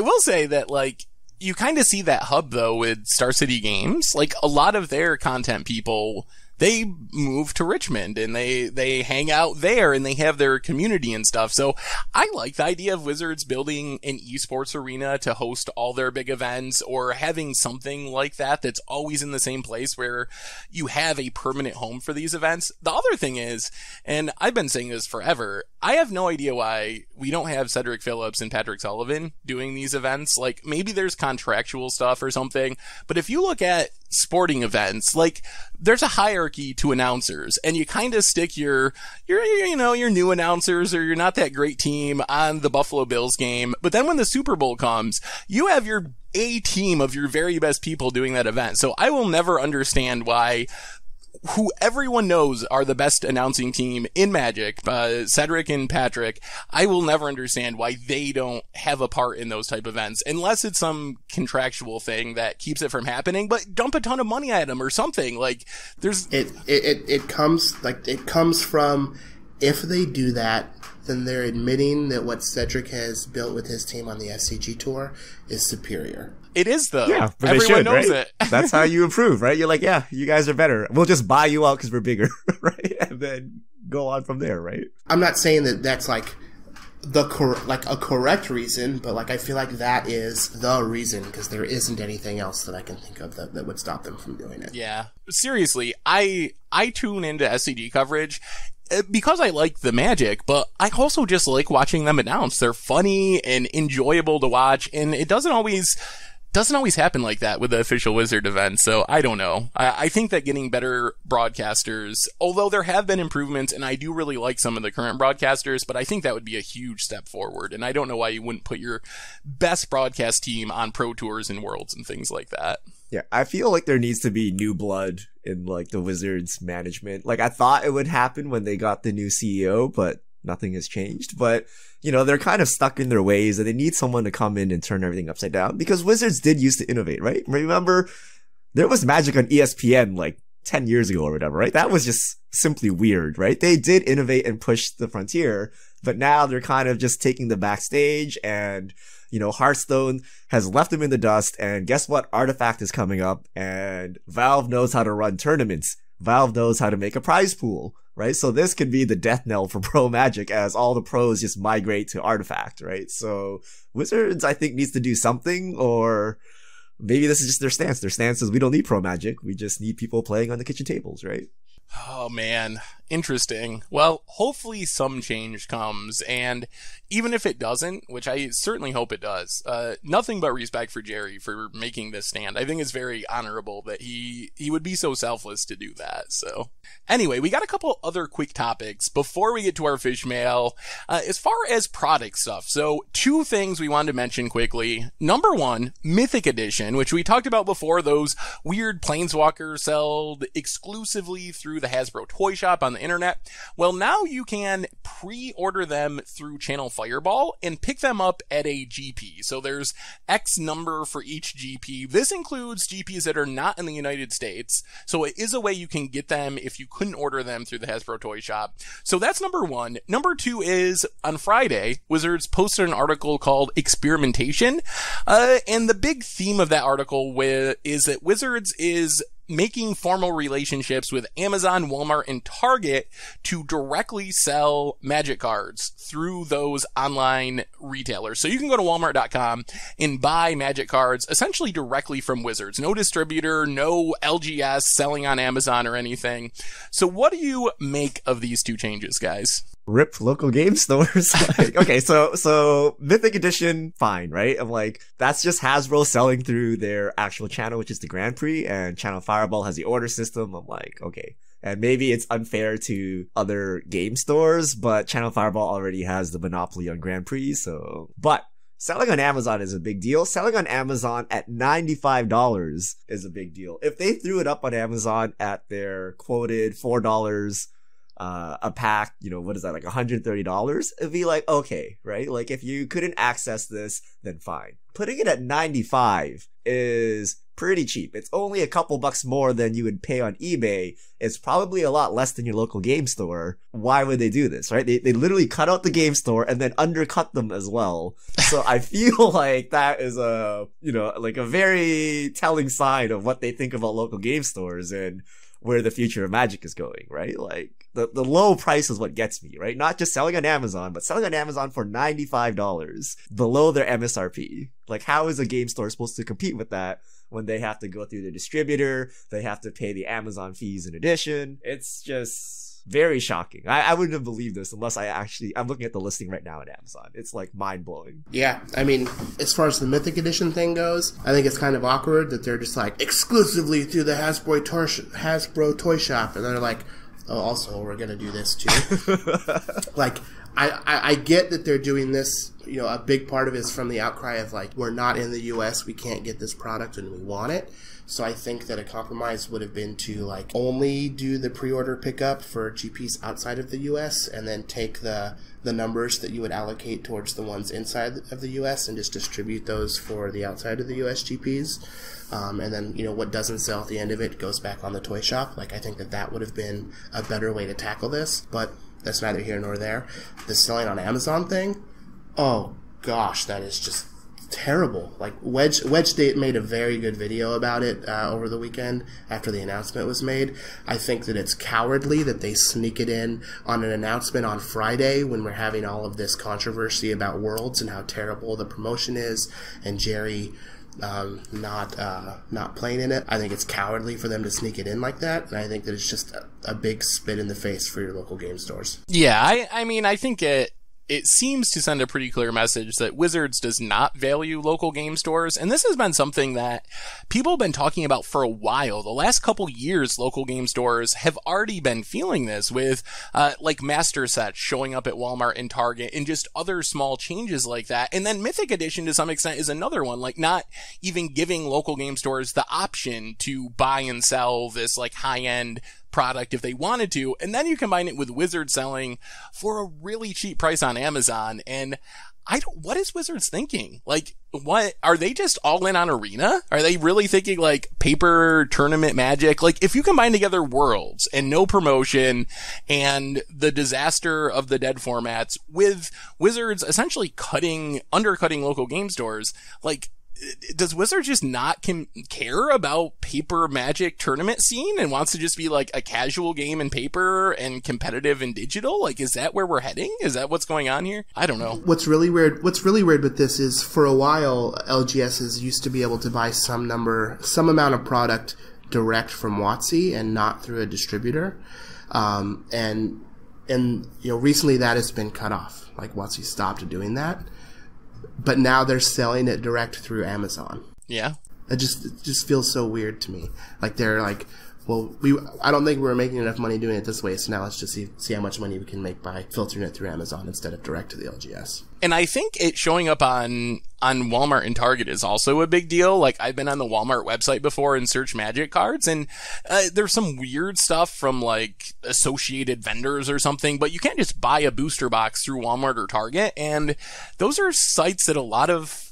will say that, like, you kind of see that hub, though, with Star City Games. Like, a lot of their content people, they move to Richmond and they hang out there and they have their community and stuff. So I like the idea of Wizards building an esports arena to host all their big events, or having something like that that's always in the same place where you have a permanent home for these events. The other thing is, and I've been saying this forever, I have no idea why we don't have Cedric Phillips and Patrick Sullivan doing these events. Like, maybe there's contractual stuff or something, but if you look at sporting events, like, there's a hierarchy to announcers, and you kind of stick your new announcers or you're not that great team on the Buffalo Bills game. But then when the Super Bowl comes, you have your A team of your very best people doing that event. So I will never understand why who everyone knows are the best announcing team in Magic, Cedric and Patrick, I will never understand why they don't have a part in those type of events, unless it's some contractual thing that keeps it from happening. But dump a ton of money at them or something. Like, there's it comes from, if they do that, then they're admitting that what Cedric has built with his team on the SCG tour is superior. It is, though. Yeah, but everyone knows right? it. That's how you improve, right? You're like, yeah, you guys are better. We'll just buy you out because we're bigger, right? And then go on from there, right? I'm not saying that that's like a correct reason, but like I feel like that is the reason, because there isn't anything else that I can think of that would stop them from doing it. Yeah, seriously, I tune into SCG coverage because I like the Magic, but I also just like watching them announce. They're funny and enjoyable to watch, and it doesn't always happen like that with the official Wizard events. So I don't know. I think that getting better broadcasters, although there have been improvements, and I do really like some of the current broadcasters, but I think that would be a huge step forward. And I don't know why you wouldn't put your best broadcast team on Pro Tours and Worlds and things like that. Yeah, I feel like there needs to be new blood in like the Wizards management. Like, I thought it would happen when they got the new CEO, but nothing has changed. But, they're kind of stuck in their ways, and they need someone to come in and turn everything upside down, because Wizards did used to innovate, right? Remember, there was Magic on ESPN like 10 years ago or whatever, right? That was just simply weird, right? They did innovate and push the frontier, but now they're kind of just taking the backstage, and Hearthstone has left them in the dust, and guess what? Artifact is coming up, and Valve knows how to run tournaments. Valve knows how to make a prize pool, right? So this could be the death knell for pro Magic as all the pros just migrate to Artifact, right? So Wizards, I think, needs to do something, or maybe this is just their stance. Their stance is, we don't need pro Magic. We just need people playing on the kitchen tables, right? Oh, man. Interesting. Well, hopefully some change comes, and even if it doesn't, which I certainly hope it does, nothing but respect for Jerry for making this stand. I think it's very honorable that he would be so selfless to do that. So anyway, we got a couple other quick topics before we get to our fish mail. As far as product stuff, so 2 things we wanted to mention quickly. Number 1, Mythic Edition, which we talked about before, those weird planeswalkers sold exclusively through the Hasbro toy shop on the internet. Well, now you can pre-order them through Channel Fireball and pick them up at a GP. So there's X number for each GP. This includes GPs that are not in the United States. So it is a way you can get them if you couldn't order them through the Hasbro toy shop. So that's number 1. Number 2 is on Friday, Wizards posted an article called Experimentation. And the big theme of that article is that Wizards is making formal relationships with Amazon, Walmart, and Target to directly sell Magic cards through those online retailers. So you can go to walmart.com and buy Magic cards essentially directly from Wizards. No distributor, no LGS selling on Amazon or anything. So what do you make of these 2 changes, guys? Rip local game stores. Like, okay, so Mythic Edition, fine, right? I'm like, that's just Hasbro selling through their actual channel, which is the Grand Prix, and Channel Fireball has the order system. I'm like, okay. And maybe it's unfair to other game stores, but Channel Fireball already has the monopoly on Grand Prix, so... But selling on Amazon is a big deal. Selling on Amazon at $95 is a big deal. If they threw it up on Amazon at their quoted $4 a pack, you know, what is that, like $130? It'd be like, okay, right? Like, if you couldn't access this, then fine. Putting it at $95 is pretty cheap. It's only a couple bucks more than you would pay on eBay. It's probably a lot less than your local game store. Why would they do this, right? They literally cut out the game store and then undercut them as well. So I feel like that is a, you know, like a very telling sign of what they think about local game stores and where the future of Magic is going, right? Like, the low price is what gets me, right? Not just selling on Amazon, but selling on Amazon for $95 below their MSRP. Like, how is a game store supposed to compete with that when they have to go through their distributor, they have to pay the Amazon fees in addition? It's just very shocking. I wouldn't have believed this unless I'm looking at the listing right now at Amazon. It's like mind-blowing. Yeah, I mean, as far as the Mythic Edition thing goes, I think it's kind of awkward that they're just like, exclusively through the Hasbro toy shop, and they're like, oh, also, we're gonna do this too. Like, I get that they're doing this, you know, a big part of it is from the outcry of like, we're not in the US, we can't get this product and we want it. So I think that a compromise would have been to like only do the pre-order pickup for GPs outside of the US and then take the numbers that you would allocate towards the ones inside of the US and just distribute those for the outside of the US GPs. And then, you know, what doesn't sell at the end of it goes back on the toy shop. Like, I think that would have been a better way to tackle this, but that's neither here nor there. The selling on Amazon thing, oh gosh, that is just terrible. Like, Wedge State made a very good video about it over the weekend after the announcement was made. I think that it's cowardly that they sneak it in on an announcement on Friday when we're having all of this controversy about Worlds and how terrible the promotion is, and Jerry not playing in it. I think it's cowardly for them to sneak it in like that, and I think that it's just a big spit in the face for your local game stores. Yeah, I mean, I think it seems to send a pretty clear message that Wizards does not value local game stores. And this has been something that people have been talking about for a while. The last couple years, local game stores have already been feeling this with, like master sets showing up at Walmart and Target and just other small changes like that. And then Mythic Edition to some extent is another one, like not even giving local game stores the option to buy and sell this like high-end product if they wanted to, and then you combine it with Wizards selling for a really cheap price on Amazon, and what is Wizards thinking? Like, what, are they just all in on Arena? Are they really thinking like paper tournament Magic? Like, if you combine together Worlds and no promotion and the disaster of the dead formats with Wizards essentially undercutting local game stores, like, does Wizards just not care about paper Magic tournament scene and wants to just be like a casual game in paper and competitive in digital? Like, is that where we're heading? Is that what's going on here? I don't know. What's really weird with this is, for a while, LGSs used to be able to buy some amount of product direct from WotC and not through a distributor. And recently that has been cut off. Like WotC stopped doing that, but now they're selling it direct through Amazon. Yeah. It just feels so weird to me. Like they're like, well, I don't think we're making enough money doing it this way, so now let's just see how much money we can make by filtering it through Amazon instead of direct to the LGS. And I think it showing up on Walmart and Target is also a big deal. Like, I've been on the Walmart website before and searched Magic cards, and there's some weird stuff from, like, associated vendors or something, but you can't just buy a booster box through Walmart or Target, and those are sites that a lot of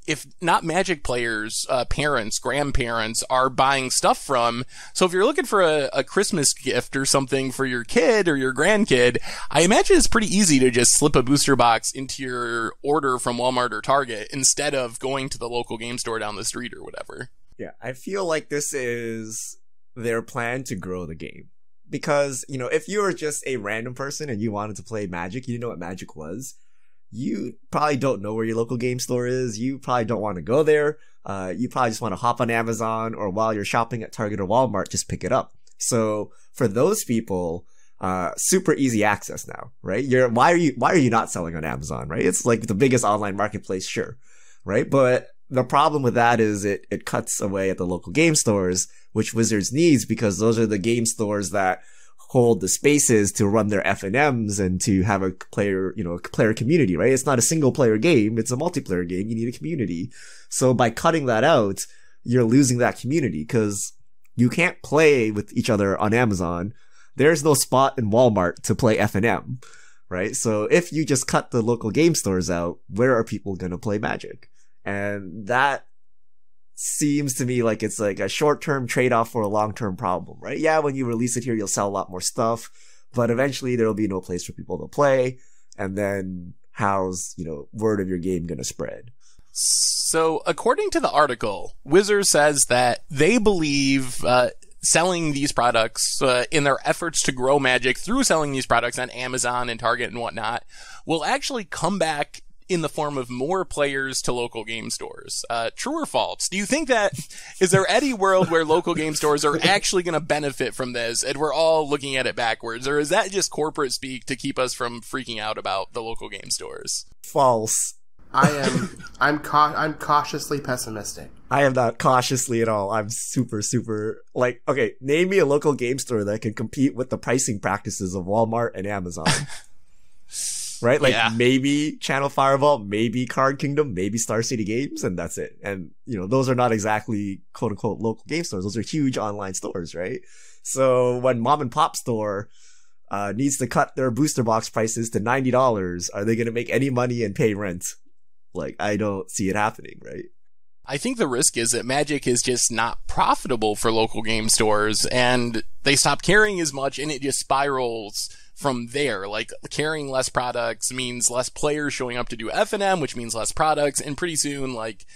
if not Magic players, parents, grandparents are buying stuff from. So if you're looking for a Christmas gift or something for your kid or your grandkid, I imagine it's pretty easy to just slip a booster box into your order from Walmart or Target instead of going to the local game store down the street or whatever. Yeah, I feel like this is their plan to grow the game. Because, if you were just a random person and you wanted to play Magic, you didn't know what Magic was, you probably don't know where your local game store is. You probably don't want to go there. You probably just want to hop on Amazon, or while you're shopping at Target or Walmart, just pick it up. So for those people, super easy access now, right? Why are you not selling on Amazon, right? It's like the biggest online marketplace, sure, right? But the problem with that is it cuts away at the local game stores, which Wizards needs, because those are the game stores that hold the spaces to run their FNMs and to have a player community, right? It's not a single player game. It's a multiplayer game. You need a community. So by cutting that out, you're losing that community because you can't play with each other on Amazon. There's no spot in Walmart to play FNM, right? So if you just cut the local game stores out, where are people going to play Magic? And that seems to me like it's like a short-term trade-off for a long-term problem, right? Yeah, when you release it here, you'll sell a lot more stuff, but eventually there will be no place for people to play, and then how's, word of your game gonna spread? So, according to the article, Wizards says that they believe selling these products in their efforts to grow Magic through selling these products on Amazon and Target and whatnot will actually come back in the form of more players to local game stores. True or false? Do you think is there any world where local game stores are actually going to benefit from this and we're all looking at it backwards? Or is that just corporate speak to keep us from freaking out about the local game stores? False. I'm cautiously pessimistic. I am not cautiously at all. I'm super, okay, name me a local game store that can compete with the pricing practices of Walmart and Amazon. Right? Like, yeah. Maybe Channel Fireball, maybe Card Kingdom, maybe Star City Games, and that's it. And, those are not exactly quote-unquote local game stores. Those are huge online stores, right? So when mom and pop store needs to cut their booster box prices to $90, are they going to make any money and pay rent? Like, I don't see it happening, right? I think the risk is that Magic is just not profitable for local game stores, and they stop carrying as much, and it just spirals from there. Like, carrying less products means less players showing up to do FNM, which means less products, and pretty soon, like,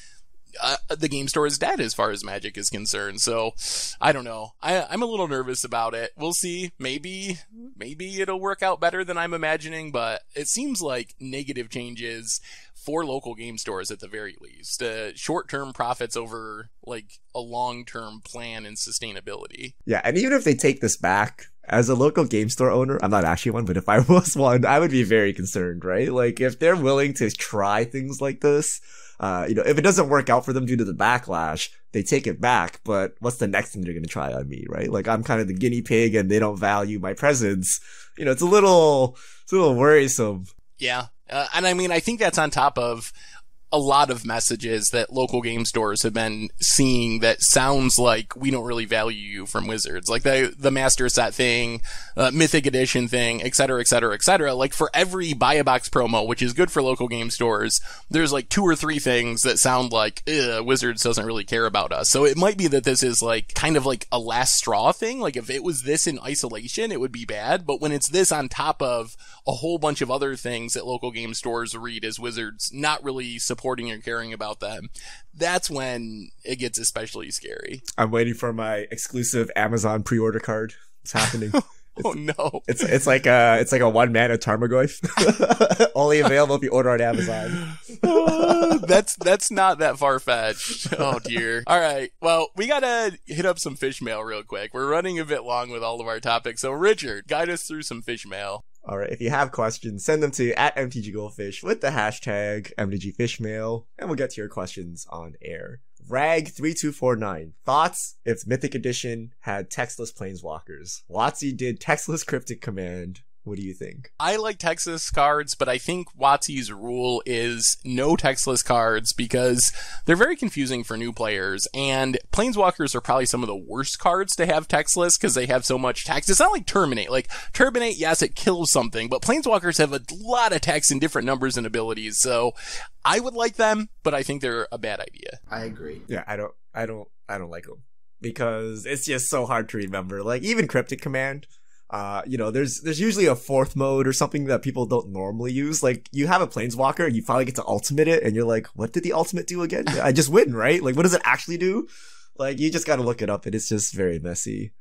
the game store is dead as far as Magic is concerned. So, I don't know. I'm a little nervous about it. We'll see. Maybe it'll work out better than I'm imagining, but it seems like negative changes for local game stores at the very least. Short-term profits over, like, a long-term plan and sustainability. Yeah, and even if they take this back, as a local game store owner, I'm not actually one, but if I was one, I would be very concerned, right? Like, if they're willing to try things like this, if it doesn't work out for them due to the backlash, they take it back, but what's the next thing they're going to try on me, right? Like, I'm kind of the guinea pig and they don't value my presence. It's a little worrisome. Yeah. And I mean, I think that's on top of a lot of messages that local game stores have been seeing that sounds like we don't really value you from Wizards. Like the Master Set thing, Mythic Edition thing, et cetera, et cetera, et cetera. Like, for every buy a box promo, which is good for local game stores, there's like 2 or 3 things that sound like, Wizards doesn't really care about us. So it might be that this is like kind of like a last straw thing. Like, if it was this in isolation, it would be bad. But when it's this on top of a whole bunch of other things that local game stores read as Wizards not really supporting or caring about them, that's when it gets especially scary. I'm waiting for my exclusive Amazon pre-order card. It's happening. Oh no. It's like a 1-mana Tarmogoyf. Only available if you order on Amazon. That's not that far-fetched. Oh dear. All right. Well, we gotta hit up some fish mail real quick. We're running a bit long with all of our topics. So Richard, guide us through some fish mail. All right, if you have questions, send them to @MTGGoldfish with the hashtag MTGFishmail, and we'll get to your questions on air. Rag3249, thoughts if Mythic Edition had textless planeswalkers? WotC did textless cryptic command. What do you think? I like textless cards, but I think WotC's rule is no textless cards because they're very confusing for new players, and Planeswalkers are probably some of the worst cards to have textless because they have so much text. It's not like Terminate. Like, Terminate, yes, it kills something, but Planeswalkers have a lot of text and different numbers and abilities, so I would like them, but I think they're a bad idea. I agree. Yeah, I don't like them because it's just so hard to remember. Like, even cryptic command, there's usually a fourth mode or something that people don't normally use. Like, you have a planeswalker and you finally get to ultimate it and you're like, what did the ultimate do again? I just win, right? Like, what does it actually do? Like, you just gotta look it up and it's just very messy.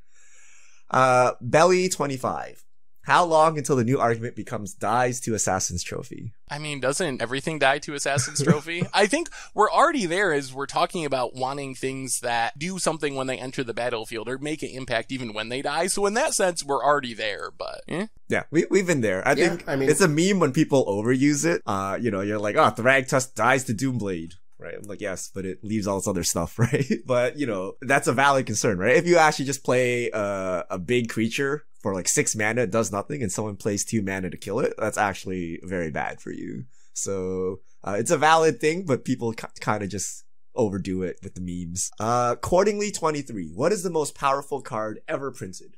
Belly25. How long until the new argument becomes dies to Assassin's Trophy? I mean, doesn't everything die to Assassin's Trophy? I think we're already there as we're talking about wanting things that do something when they enter the battlefield or make an impact even when they die. So in that sense, we're already there, but... Yeah, we've been there. I think it's a meme when people overuse it. You're like, oh, Thragtusk dies to Doomblade. Right? I'm like, yes, but it leaves all this other stuff, right? But, that's a valid concern, right? If you actually just play a big creature for like 6 mana, it does nothing, and someone plays 2 mana to kill it, that's actually very bad for you. So, it's a valid thing, but people kind of just overdo it with the memes. Accordingly23, what is the most powerful card ever printed?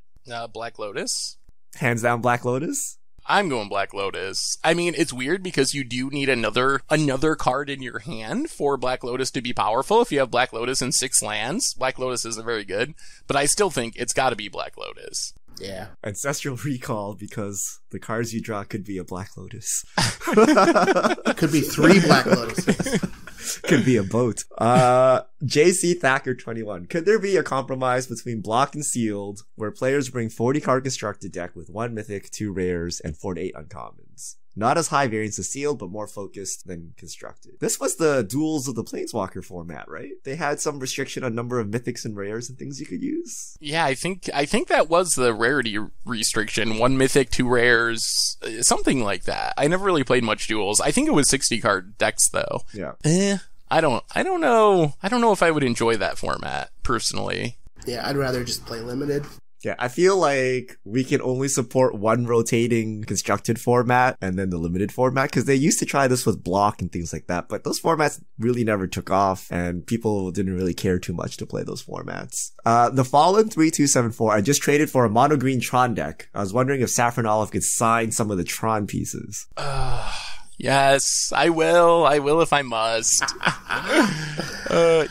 Black Lotus. Hands down Black Lotus? I'm going Black Lotus. I mean, it's weird because you do need another card in your hand for Black Lotus to be powerful. If you have Black Lotus in 6 lands, Black Lotus isn't very good, but I still think it's gotta be Black Lotus. Yeah. Ancestral Recall, because the cards you draw could be a Black Lotus. Could be 3 Black Lotuses. Could be a boat. JC Thacker 21. Could there be a compromise between blocked and sealed where players bring 40 card constructed deck with 1 mythic, 2 rares, and 4 to 8 uncommons? Not as high variance as sealed, but more focused than constructed. This was the Duels of the Planeswalker format, right? They had some restriction on number of mythics and rares and things you could use. Yeah, I think that was the rarity restriction. 1 mythic, 2 rares, something like that. I never really played much Duels. I think it was 60 card decks though. Yeah. I don't know. I don't know if I would enjoy that format personally. Yeah, I'd rather just play limited. Yeah, I feel like we can only support one rotating constructed format and then the limited format, because they used to try this with block and things like that, but those formats really never took off and people didn't really care too much to play those formats. The Fallen 3274, I just traded for a mono green Tron deck. I was wondering if Saffron Olive could sign some of the Tron pieces. Yes, I will if I must.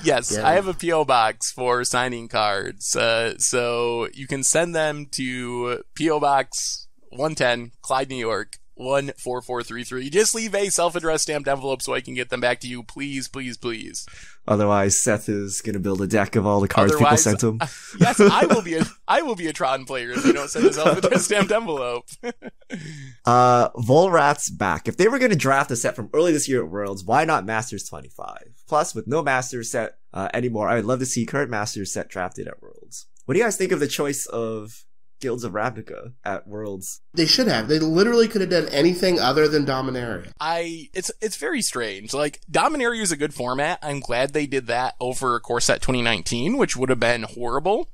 Yes, yeah. I have a P.O. box for signing cards. So you can send them to P.O. Box 110, Clyde, New York, 14433. Just leave a self-addressed stamped envelope so I can get them back to you. Please, please, please. Otherwise, Seth is gonna build a deck of all the cards people sent him. Yes, I will be a Tron player if you don't send a self-addressed stamped envelope. Volrath's back. If they were gonna draft a set from early this year at Worlds, why not Masters 25? Plus, with no Masters set anymore, I would love to see current Masters set drafted at Worlds. What do you guys think of the choice of Guilds of Ravnica at Worlds? They should have. They literally could have done anything other than Dominaria. It's very strange. Like, Dominaria is a good format. I'm glad they did that over Core Set 2019, which would have been horrible.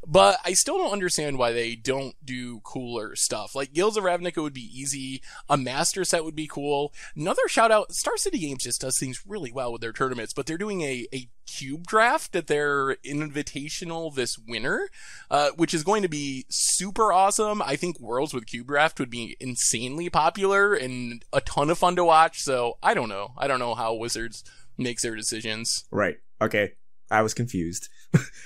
But I still don't understand why they don't do cooler stuff. Like, Guilds of Ravnica would be easy. A Master set would be cool. Another shout out, Star City Games just does things really well with their tournaments, but they're doing a cube draft at their Invitational this winter, which is going to be super awesome. I think Worlds with cube draft would be insanely popular and a ton of fun to watch. So I don't know how Wizards makes their decisions. Right. Okay. I was confused.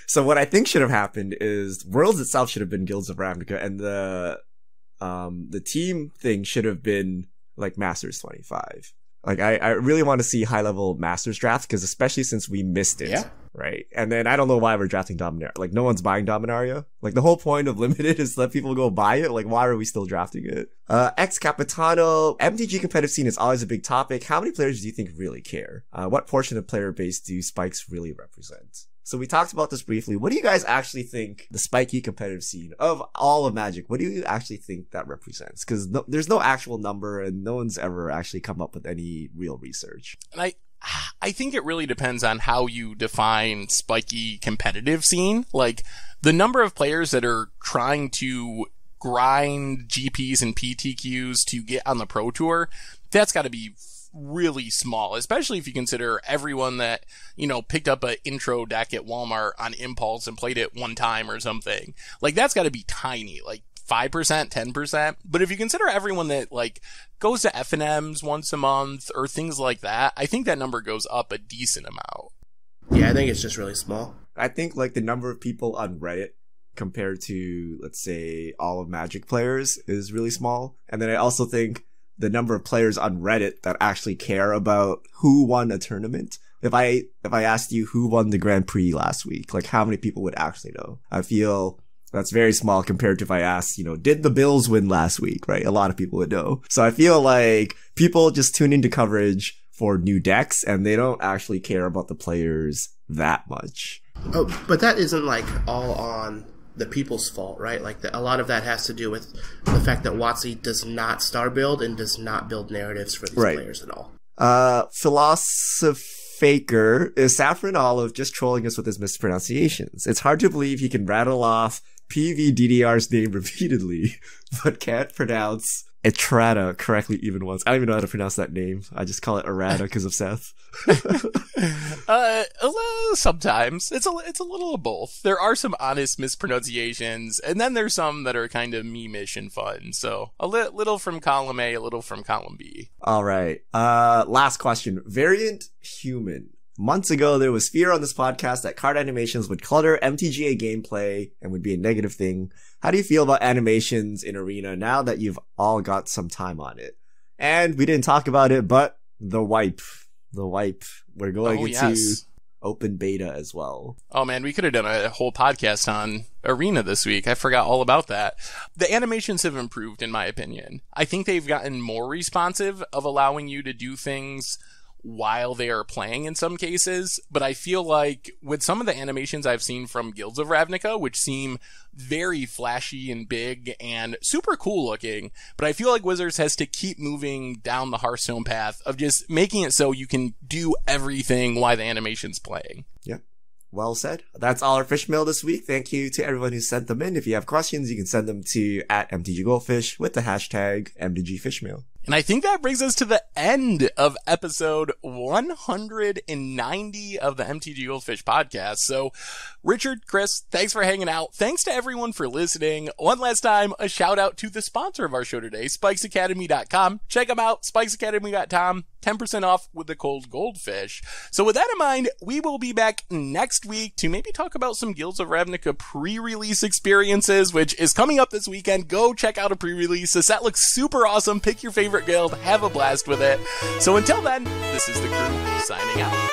So what I think should have happened is Worlds itself should have been Guilds of Ravnica, and the team thing should have been like Masters 25. Like, I really want to see high-level Masters draft, because especially since we missed it. Yeah. Right? And then I don't know why we're drafting Dominaria. Like, no one's buying Dominaria. Like, the whole point of Limited is to let people go buy it. Like, why are we still drafting it? Ex Capitano, MTG competitive scene is always a big topic. How many players do you think really care? What portion of player base do spikes really represent? So we talked about this briefly. What do you guys actually think the spiky competitive scene of all of Magic, what do you actually think that represents? Because there's no actual number, and no one's ever actually come up with any real research. And I think it really depends on how you define spiky competitive scene. Like, the number of players that are trying to grind GPs and PTQs to get on the Pro Tour, that's got to be really small, especially if you consider everyone that, you know, picked up an intro deck at Walmart on impulse and played it one time or something. Like, that's got to be tiny, like 5%, 10%. But if you consider everyone that, like, goes to F&Ms once a month or things like that, I think that number goes up a decent amount. Yeah, I think it's just really small. I think, like, the number of people on Reddit compared to, let's say, all of Magic players is really small. And then I also think the number of players on Reddit that actually care about who won a tournament. If I asked you who won the Grand Prix last week, like, how many people would actually know? I feel that's very small compared to if I asked, you know, did the Bills win last week, right? A lot of people would know. So I feel like people just tune into coverage for new decks, and they don't actually care about the players that much. Oh, but that isn't, like, all on the people's fault, right? Like, a lot of that has to do with the fact that WotC does not star build and does not build narratives for these players at all. Philosophaker, is Saffron Olive just trolling us with his mispronunciations? It's hard to believe he can rattle off PVDDR's name repeatedly, but can't pronounce Etrata correctly even once. I don't even know how to pronounce that name. I just call it Errata because of Seth. Sometimes it's a little of both. There are some honest mispronunciations, and then there's some that are kind of meme-ish and fun. So a little from column A, a little from column B. All right. Last question. Variant Human. Months ago, there was fear on this podcast that card animations would clutter MTGA gameplay and would be a negative thing. How do you feel about animations in Arena now that you've all got some time on it? And we didn't talk about it, but the wipe. We're going into open beta as well. Oh man, we could have done a whole podcast on Arena this week. I forgot all about that. The animations have improved, in my opinion. I think they've gotten more responsive of allowing you to do things while they are playing in some cases, but I feel like with some of the animations I've seen from Gills of Ravnica, which seem very flashy and big and super cool looking, but I feel like Wizards has to keep moving down the Hearthstone path of just making it so you can do everything while the animation's playing. Yeah. Well said. That's all our fish mail this week. Thank you to everyone who sent them in. If you have questions, you can send them to @MTGGoldfish with the hashtag MTGFishmail. And I think that brings us to the end of episode 190 of the MTG Goldfish podcast. So, Richard, Chris, thanks for hanging out. Thanks to everyone for listening. One last time, a shout out to the sponsor of our show today, SpikesAcademy.com. Check them out, SpikesAcademy.com. 10% off with the cold goldfish. So with that in mind, we will be back next week to maybe talk about some Guilds of Ravnica pre-release experiences, which is coming up this weekend. Go check out a pre-release. The set looks super awesome. Pick your favorite guild. Have a blast with it. So until then, this is the crew signing out.